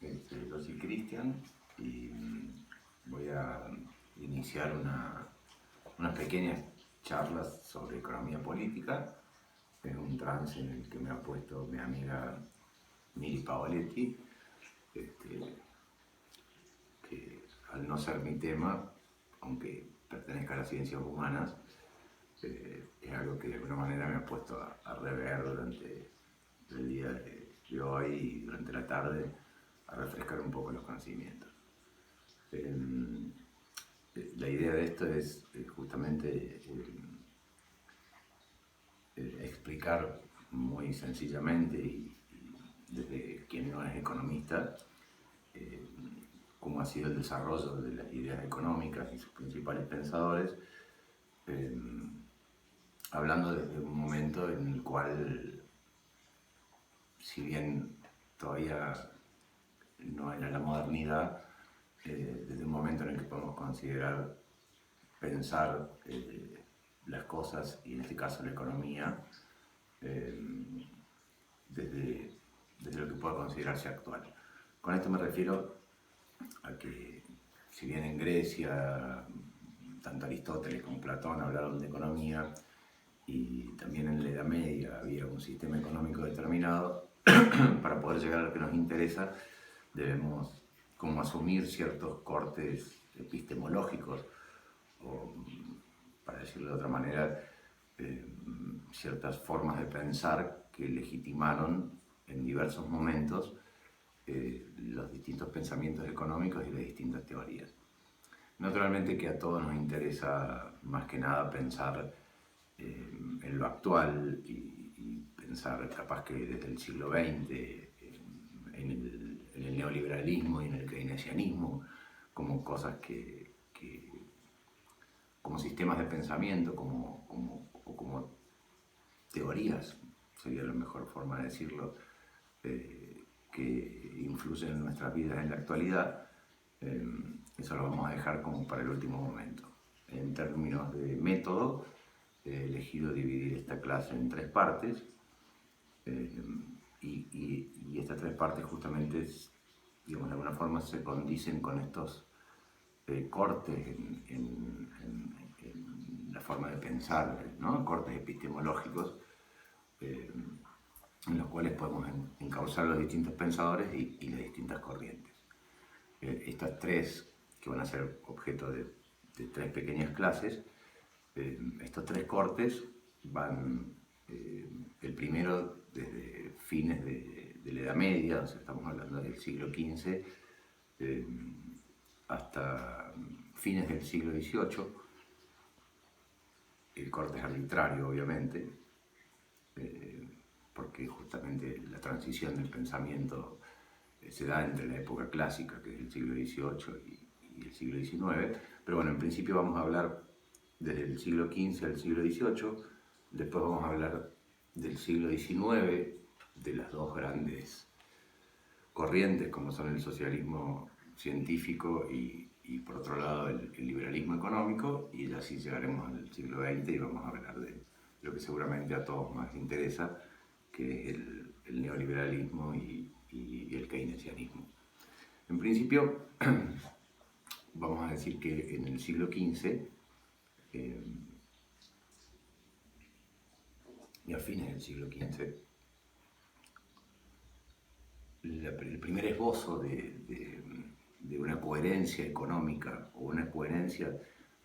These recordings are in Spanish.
Yo soy Cristian y voy a iniciar unas pequeñas charlas sobre economía política. Es un trance en el que me ha puesto mi amiga Miri Paoletti, este, que al no ser mi tema, aunque pertenezca a las ciencias humanas, es algo que de alguna manera me ha puesto a rever durante el día de hoy y durante la tarde, a refrescar un poco los conocimientos. La idea de esto es justamente explicar muy sencillamente y desde quien no es economista eh, cómo ha sido el desarrollo de las ideas económicas y sus principales pensadores, eh, hablando desde un momento en el cual, si bien todavía no era la modernidad, desde un momento en el que podemos considerar pensar las cosas, y en este caso la economía, eh, desde lo que pueda considerarse actual. Con esto me refiero a que, si bien en Grecia tanto Aristóteles como Platón hablaron de economía, y también en la Edad Media había un sistema económico determinado, para poder llegar a lo que nos interesa debemos como asumir ciertos cortes epistemológicos, o, para decirlo de otra manera, ciertas formas de pensar que legitimaron en diversos momentos los distintos pensamientos económicos y las distintas teorías. Naturalmente que a todos nos interesa más que nada pensar en lo actual y pensar capaz que desde el siglo XX en el neoliberalismo y en el keynesianismo como cosas como sistemas de pensamiento, como teorías, sería la mejor forma de decirlo, que influyen en nuestras vidas en la actualidad. Eso lo vamos a dejar como para el último momento. En términos de método, he elegido dividir esta clase en tres partes, y estas tres partes justamente, digamos, de alguna forma se condicen con estos cortes en la forma de pensar, ¿no? Cortes epistemológicos, en los cuales podemos encauzar los distintos pensadores y las distintas corrientes. Estas tres, que van a ser objeto de tres pequeñas clases, estos tres cortes van, el primero desde fines de la Edad Media, o sea, estamos hablando del siglo XV, hasta fines del siglo XVIII. El corte es arbitrario, obviamente, porque justamente la transición del pensamiento se da entre la época clásica, que es el siglo XVIII, y el siglo XIX, pero bueno, en principio vamos a hablar desde el siglo XV al siglo XVIII, después vamos a hablar del siglo XIX, de las dos grandes corrientes como son el socialismo científico y por otro lado el liberalismo económico, y así llegaremos al siglo XX y vamos a hablar de lo que seguramente a todos más interesa, que es el neoliberalismo y el keynesianismo. En principio, vamos a decir que en el siglo XV y a fines del siglo XV, el primer esbozo de una coherencia económica o una coherencia,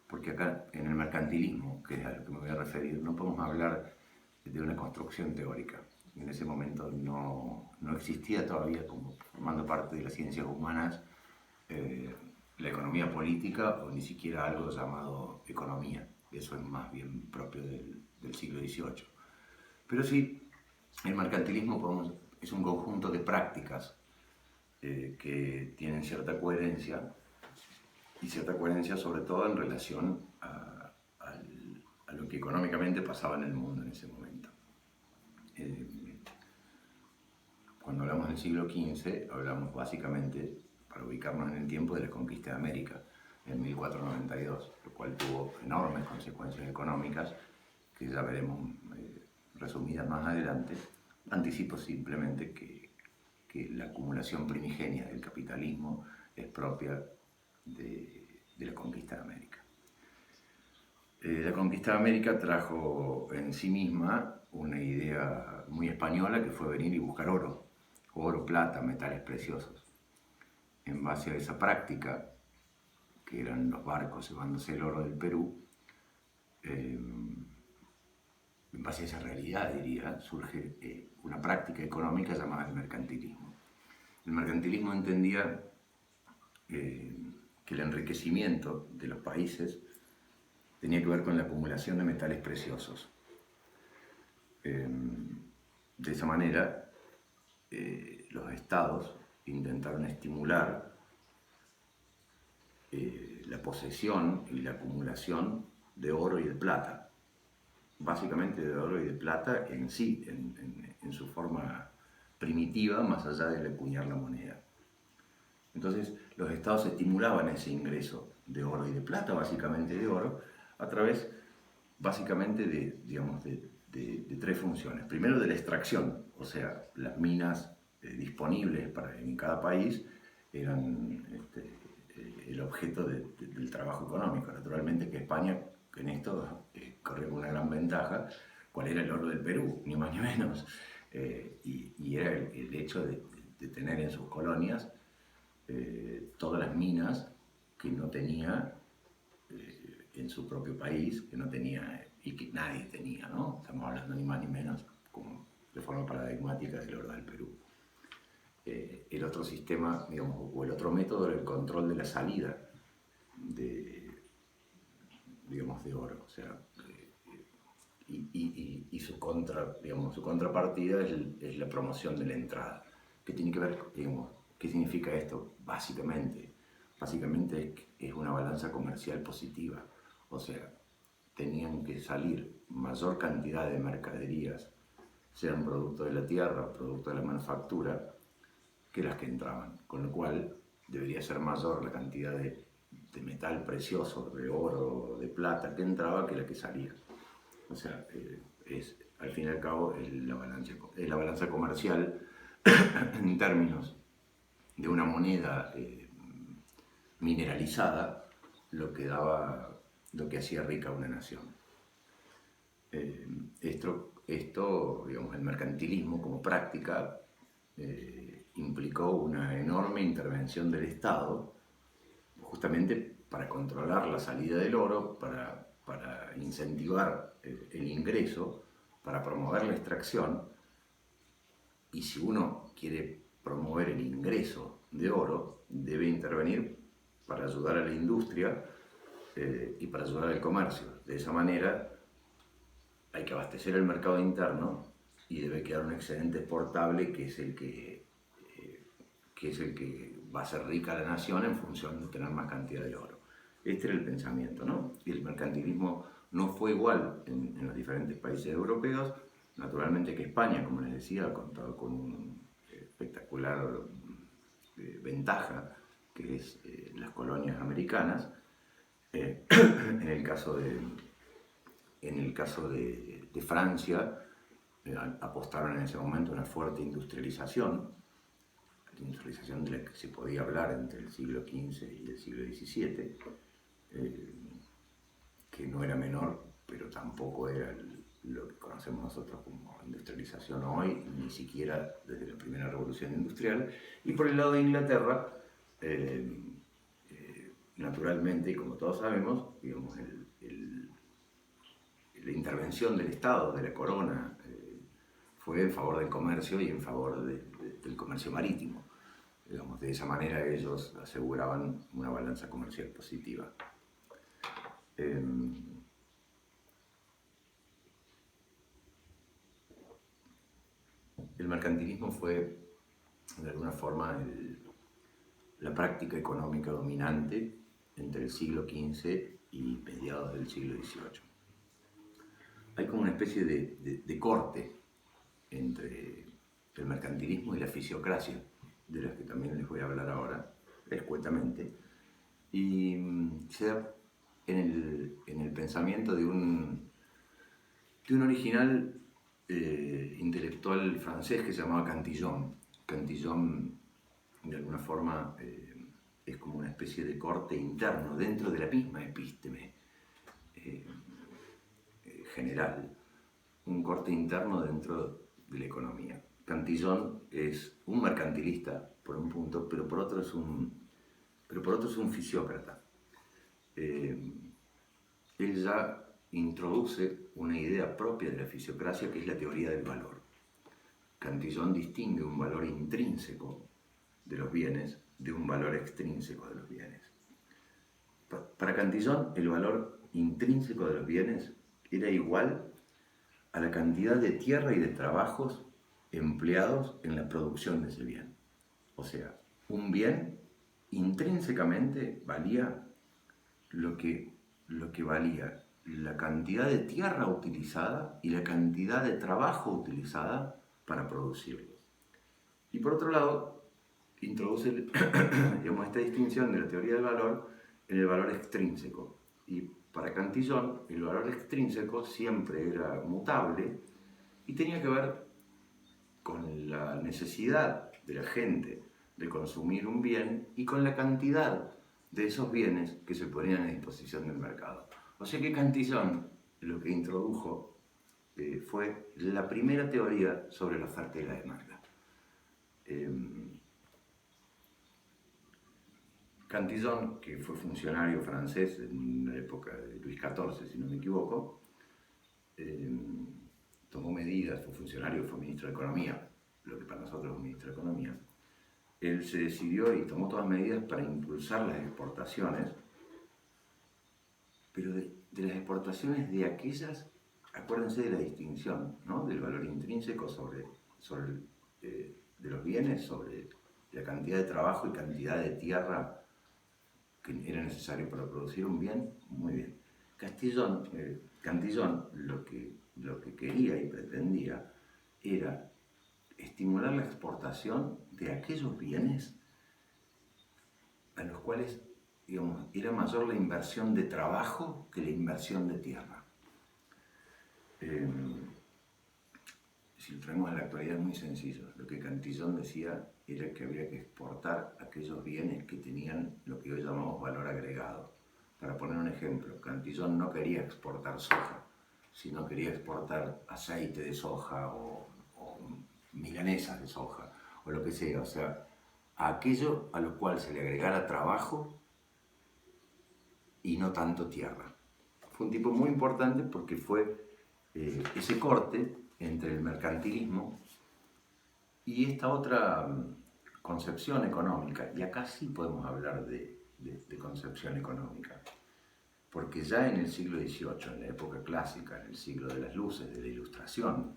porque acá en el mercantilismo, que es a lo que me voy a referir, no podemos hablar de una construcción teórica. En ese momento no existía todavía, como formando parte de las ciencias humanas, la economía política o ni siquiera algo llamado economía. Eso es más bien propio del siglo XVIII. Pero sí, el mercantilismo es un conjunto de prácticas que tienen cierta coherencia, y cierta coherencia sobre todo en relación a lo que económicamente pasaba en el mundo en ese momento. Cuando hablamos del siglo XV, hablamos básicamente, para ubicarnos en el tiempo, de la conquista de América en 1492, lo cual tuvo enormes consecuencias económicas que ya veremos resumidas más adelante. Anticipo simplemente que que la acumulación primigenia del capitalismo es propia de la conquista de América. La conquista de América trajo en sí misma una idea muy española que fue venir y buscar oro, plata, metales preciosos. En base a esa práctica, que eran los barcos llevándose el oro del Perú, en base a esa realidad, diría, surge una práctica económica llamada el mercantilismo. El mercantilismo entendía que el enriquecimiento de los países tenía que ver con la acumulación de metales preciosos. De esa manera, los estados intentaron estimular la posesión y la acumulación de oro y de plata, básicamente de oro y de plata en sí, en su forma primitiva, más allá de acuñar la moneda. Entonces, los estados estimulaban ese ingreso de oro y de plata, básicamente de oro, a través, básicamente, de tres funciones. Primero, de la extracción, o sea, las minas disponibles en cada país eran el objeto del trabajo económico. Naturalmente que España en esto corría con una gran ventaja. ¿Cuál era el oro del Perú? Ni más ni menos. Y era el hecho de tener en sus colonias todas las minas que no tenía en su propio país, que no tenía y que nadie tenía, ¿no? Estamos hablando ni más ni menos, como de forma paradigmática, del oro del Perú. El otro sistema, digamos, o el otro método era el control de la salida de oro, o sea, y su contrapartida es la promoción de la entrada. ¿Qué tiene que ver, digamos, qué significa esto? Básicamente es una balanza comercial positiva, o sea, tenían que salir mayor cantidad de mercaderías, sean producto de la tierra o producto de la manufactura, que las que entraban, con lo cual debería ser mayor la cantidad de metal precioso, de oro, de plata que entraba que la que salía. O sea, al fin y al cabo es la balanza comercial en términos de una moneda mineralizada lo que hacía rica una nación. Esto, digamos, el mercantilismo como práctica implicó una enorme intervención del Estado, justamente para controlar la salida del oro, para incentivar el ingreso, para promover la extracción. Y si uno quiere promover el ingreso de oro, debe intervenir para ayudar a la industria y para ayudar al comercio. De esa manera hay que abastecer el mercado interno y debe quedar un excedente exportable que es el que va a hacer rica la nación en función de tener más cantidad de oro. Este era el pensamiento, ¿no? Y el mercantilismo no fue igual en los diferentes países europeos. Naturalmente que España, como les decía, ha contado con una espectacular ventaja, que es las colonias americanas. En el caso de Francia, apostaron en ese momento a una fuerte industrialización de la que se podía hablar entre el siglo XV y el siglo XVII, que no era menor, pero tampoco era lo que conocemos nosotros como industrialización hoy, ni siquiera desde la primera revolución industrial. Y por el lado de Inglaterra, naturalmente, y como todos sabemos, digamos, la intervención del Estado, de la corona, fue en favor del comercio y en favor del comercio marítimo. Digamos, de esa manera ellos aseguraban una balanza comercial positiva. El mercantilismo fue, de alguna forma, la práctica económica dominante entre el siglo XV y mediados del siglo XVIII. Hay como una especie de corte entre el mercantilismo y la fisiocracia, de las que también les voy a hablar ahora, escuetamente, y se da en el pensamiento de un original intelectual francés que se llamaba Cantillon. Cantillon, de alguna forma, es como una especie de corte interno dentro de la misma epísteme general, un corte interno dentro de la economía. Cantillon es un mercantilista, por un punto, pero por otro es un fisiócrata. Él ya introduce una idea propia de la fisiocracia, que es la teoría del valor. Cantillon distingue un valor intrínseco de los bienes de un valor extrínseco de los bienes. Para Cantillon, el valor intrínseco de los bienes era igual a la cantidad de tierra y de trabajos empleados en la producción de ese bien. O sea, un bien intrínsecamente valía lo que valía la cantidad de tierra utilizada y la cantidad de trabajo utilizada para producirlo. Y por otro lado, introduce digamos, esta distinción de la teoría del valor en el valor extrínseco. Y para Cantillon, el valor extrínseco siempre era mutable y tenía que ver con la necesidad de la gente de consumir un bien y con la cantidad de esos bienes que se ponían a disposición del mercado. O sea que Cantillon lo que introdujo fue la primera teoría sobre la oferta y la demanda. Cantillon, que fue funcionario francés en la época de Luis XIV, si no me equivoco, tomó medidas, fue funcionario, fue ministro de Economía, lo que para nosotros es un ministro de Economía. Él se decidió y tomó todas medidas para impulsar las exportaciones, pero de las exportaciones de aquellas, acuérdense de la distinción, ¿no? Del valor intrínseco de los bienes, sobre la cantidad de trabajo y cantidad de tierra que era necesario para producir un bien. Muy bien. Cantillon lo que quería y pretendía era estimular la exportación de aquellos bienes a los cuales, digamos, era mayor la inversión de trabajo que la inversión de tierra. Si lo traemos a la actualidad es muy sencillo. Lo que Cantillon decía era que había que exportar aquellos bienes que tenían lo que hoy llamamos valor agregado. Para poner un ejemplo, Cantillon no quería exportar soja, sino quería exportar aceite de soja o milanesas de soja o lo que sea. O sea, aquello a lo cual se le agregara trabajo y no tanto tierra. Fue un tipo muy importante porque fue ese corte entre el mercantilismo y esta otra concepción económica. Y acá sí podemos hablar de concepción económica, porque ya en el siglo XVIII, en la época clásica, en el siglo de las luces, de la Ilustración,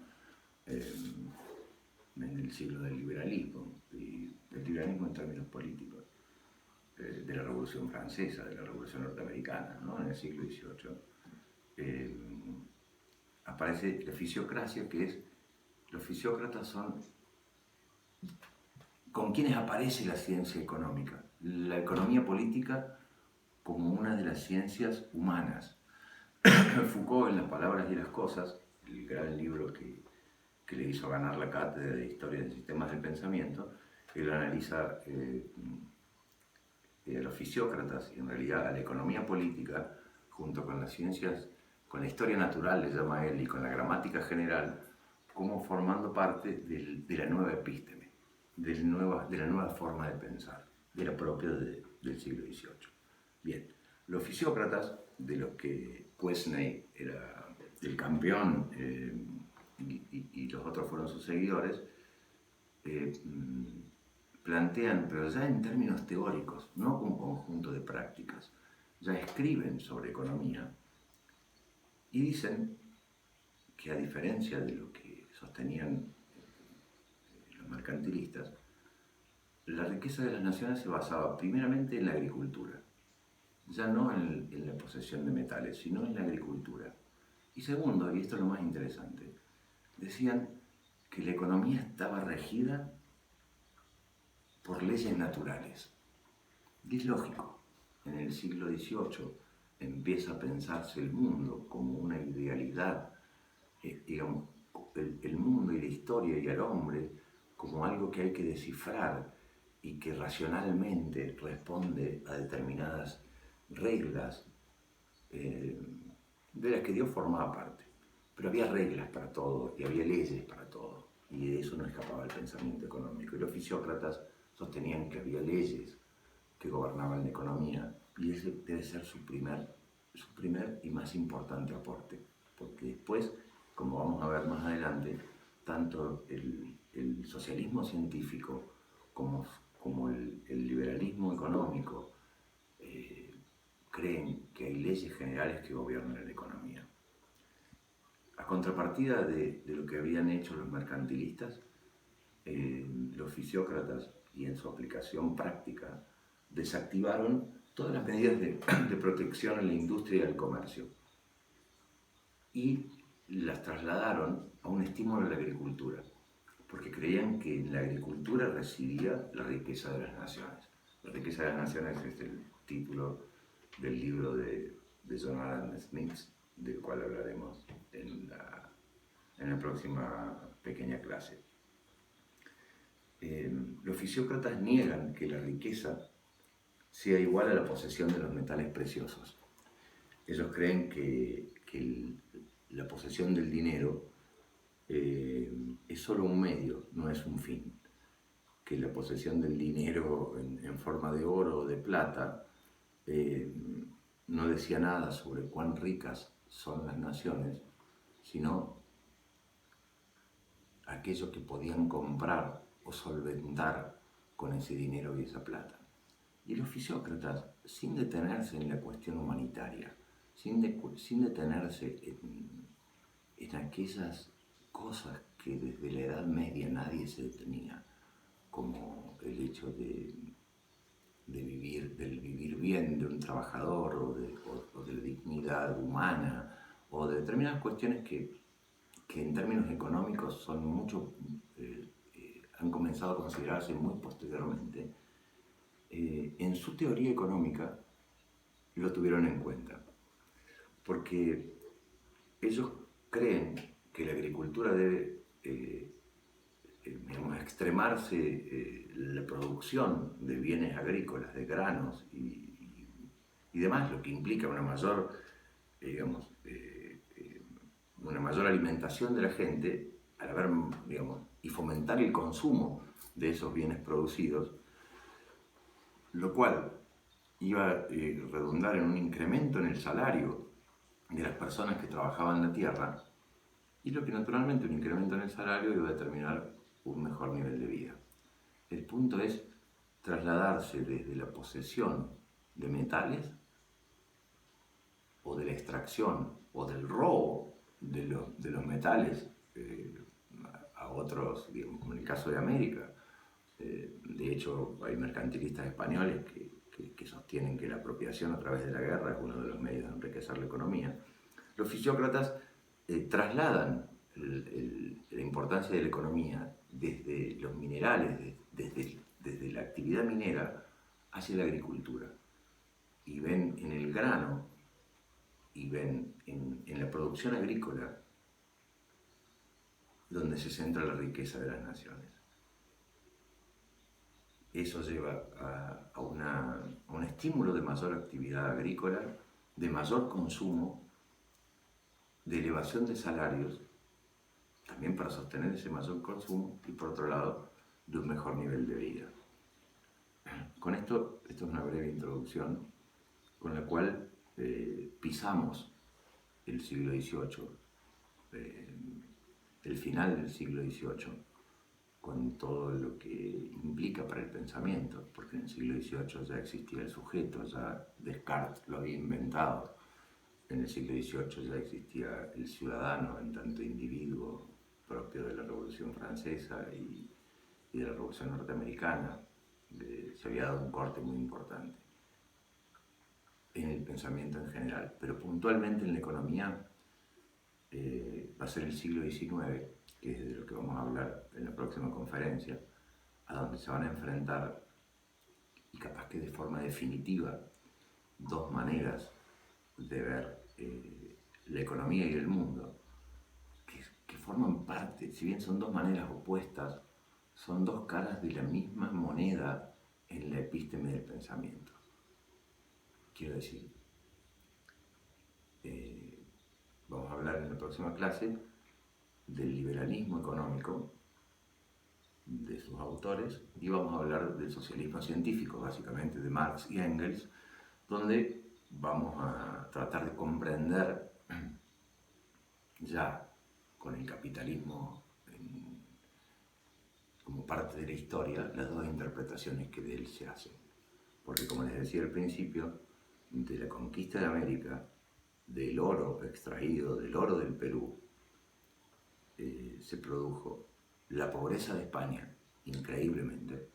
en el siglo del liberalismo, y del liberalismo en términos políticos, de la Revolución Francesa, de la Revolución Norteamericana, ¿no? En el siglo XVIII, aparece la fisiocracia, que es, los fisiócratas son con quienes aparece la ciencia económica, la economía política como una de las ciencias humanas. Foucault, en Las palabras y las cosas, el gran libro que le hizo ganar la cátedra de Historia de Sistemas del Pensamiento, él analiza a los fisiócratas y en realidad a la economía política junto con las ciencias, con la historia natural, le llama él, y con la gramática general, como formando parte de la nueva epísteme, de la nueva forma de pensar, de la propia del siglo XVIII. Bien, los fisiócratas, de los que Quesnay era el campeón y los otros fueron sus seguidores, plantean, pero ya en términos teóricos, no como conjunto de prácticas, ya escriben sobre economía y dicen que a diferencia de lo que sostenían los mercantilistas, la riqueza de las naciones se basaba primeramente en la agricultura, ya no en la posesión de metales, sino en la agricultura. Y segundo, y esto es lo más interesante, decían que la economía estaba regida por leyes naturales. Y es lógico, en el siglo XVIII empieza a pensarse el mundo como una idealidad, digamos, el mundo y la historia y el hombre como algo que hay que descifrar y que racionalmente responde a determinadas reglas de las que Dios formaba parte. Pero había reglas para todo y había leyes para todo, y de eso no escapaba el pensamiento económico. Y los fisiócratas sostenían que había leyes que gobernaban la economía, y ese debe ser su primer y más importante aporte, porque después, como vamos a ver más adelante, tanto el socialismo científico como el liberalismo económico creen que hay leyes generales que gobiernan la economía. A contrapartida de lo que habían hecho los mercantilistas, los fisiócratas, y en su aplicación práctica, desactivaron todas las medidas de protección en la industria y al comercio y las trasladaron a un estímulo a la agricultura, porque creían que en la agricultura residía la riqueza de las naciones. La riqueza de las naciones es el título del libro de John Adam Smith, del cual hablaremos en la próxima pequeña clase. Los fisiócratas niegan que la riqueza sea igual a la posesión de los metales preciosos. Ellos creen que la posesión del dinero es solo un medio, no es un fin. Que la posesión del dinero en forma de oro o de plata no decía nada sobre cuán ricas son las naciones, sino aquello que podían comprar o solventar con ese dinero y esa plata. Y los fisiócratas, sin detenerse en la cuestión humanitaria, sin detenerse en aquellas cosas que desde la Edad Media nadie se detenía, como el hecho del vivir bien de un trabajador, o de la dignidad humana, o de determinadas cuestiones que en términos económicos son han comenzado a considerarse muy posteriormente, en su teoría económica lo tuvieron en cuenta, porque ellos creen que la agricultura debe extremarse la producción de bienes agrícolas, de granos y demás, lo que implica una mayor, una mayor alimentación de la gente, al haber, y fomentar el consumo de esos bienes producidos, lo cual iba a redundar en un incremento en el salario de las personas que trabajaban la tierra, y lo que naturalmente un incremento en el salario iba a determinar un mejor nivel de vida. El punto es trasladarse desde la posesión de metales, o de la extracción, o del robo de los metales a otros, como en el caso de América. De hecho, hay mercantilistas españoles que sostienen que la apropiación a través de la guerra es uno de los medios de enriquecer la economía. Los fisiócratas trasladan la importancia de la economía desde los minerales, desde la actividad minera hacia la agricultura, y ven en el grano y ven en la producción agrícola donde se centra la riqueza de las naciones. Eso lleva a un estímulo de mayor actividad agrícola, de mayor consumo, de elevación de salarios, también para sostener ese mayor consumo, y por otro lado, de un mejor nivel de vida. Con esto es una breve introducción con la cual pisamos el siglo XVIII, el final del siglo XVIII, con todo lo que implica para el pensamiento, porque en el siglo XVIII ya existía el sujeto, ya Descartes lo había inventado. En el siglo XVIII ya existía el ciudadano en tanto individuo propio de la Revolución Francesa y de la Revolución Norteamericana. Se había dado un corte muy importante en el pensamiento en general, pero puntualmente en la economía va a ser el siglo XIX, que es de lo que vamos a hablar en la próxima conferencia, a donde se van a enfrentar, y capaz que de forma definitiva, dos maneras de ver la economía y el mundo, que forman parte, si bien son dos maneras opuestas, son dos caras de la misma moneda en la epísteme del pensamiento. Quiero decir, vamos a hablar en la próxima clase del liberalismo económico de sus autores y vamos a hablar del socialismo científico, básicamente de Marx y Engels, donde vamos a tratar de comprender ya con el capitalismo como parte de la historia las dos interpretaciones que de él se hacen. Porque como les decía al principio, de la conquista de América, del oro extraído, del oro del Perú, se produjo la pobreza de España, increíblemente,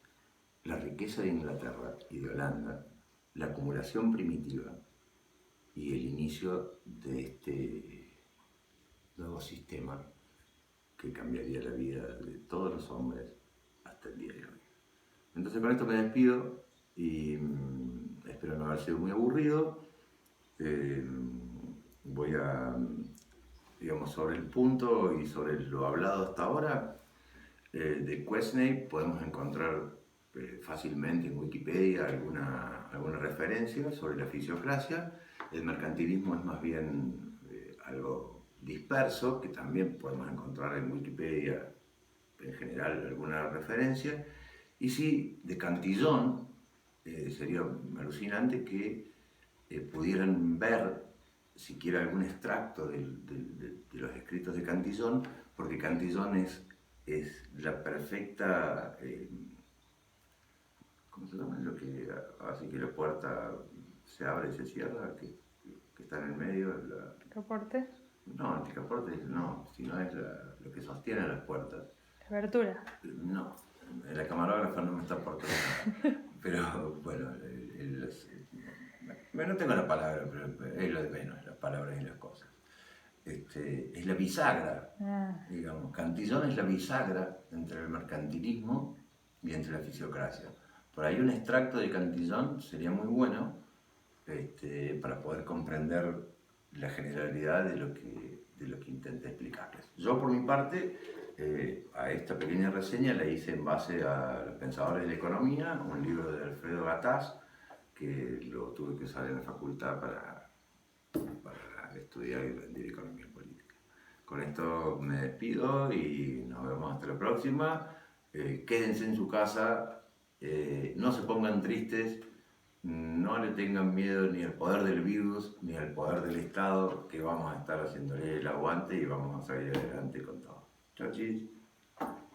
la riqueza de Inglaterra y de Holanda, la acumulación primitiva y el inicio de este nuevo sistema que cambiaría la vida de todos los hombres hasta el día de hoy. Entonces con esto me despido y espero no haber sido muy aburrido. Voy a, digamos, sobre el punto y sobre lo hablado hasta ahora, de Quesnay podemos encontrar fácilmente en Wikipedia alguna referencia sobre la fisiocracia. El mercantilismo es más bien algo disperso, que también podemos encontrar en Wikipedia en general alguna referencia. Y sí, de Cantillon sería alucinante que pudieran ver siquiera algún extracto de los escritos de Cantillon, porque Cantillon es la perfecta, ¿cómo se llama? Lo que hace que la puerta se abre y se cierra, que está en el medio. ¿Caporte? No, anticaporte no, sino es lo que sostiene las puertas. ¿Abertura? No, la camarógrafa no me está aportando nada. Pero bueno, no tengo la palabra, pero es lo de menos, las palabras y las cosas. Es la bisagra, digamos. Cantillon es la bisagra entre el mercantilismo y entre la fisiocracia. Por ahí un extracto de Cantillon sería muy bueno para poder comprender la generalidad de lo que intenté explicarles. Yo por mi parte, a esta pequeña reseña la hice en base a Los Pensadores de la Economía, un libro de Alfredo Gattaz, que lo tuve que usar en la facultad para estudiar y rendir economía política. Con esto me despido y nos vemos hasta la próxima. Quédense en su casa, no se pongan tristes, no le tengan miedo ni al poder del virus ni al poder del Estado, que vamos a estar haciéndole el aguante y vamos a salir adelante con todo. Chau, chis.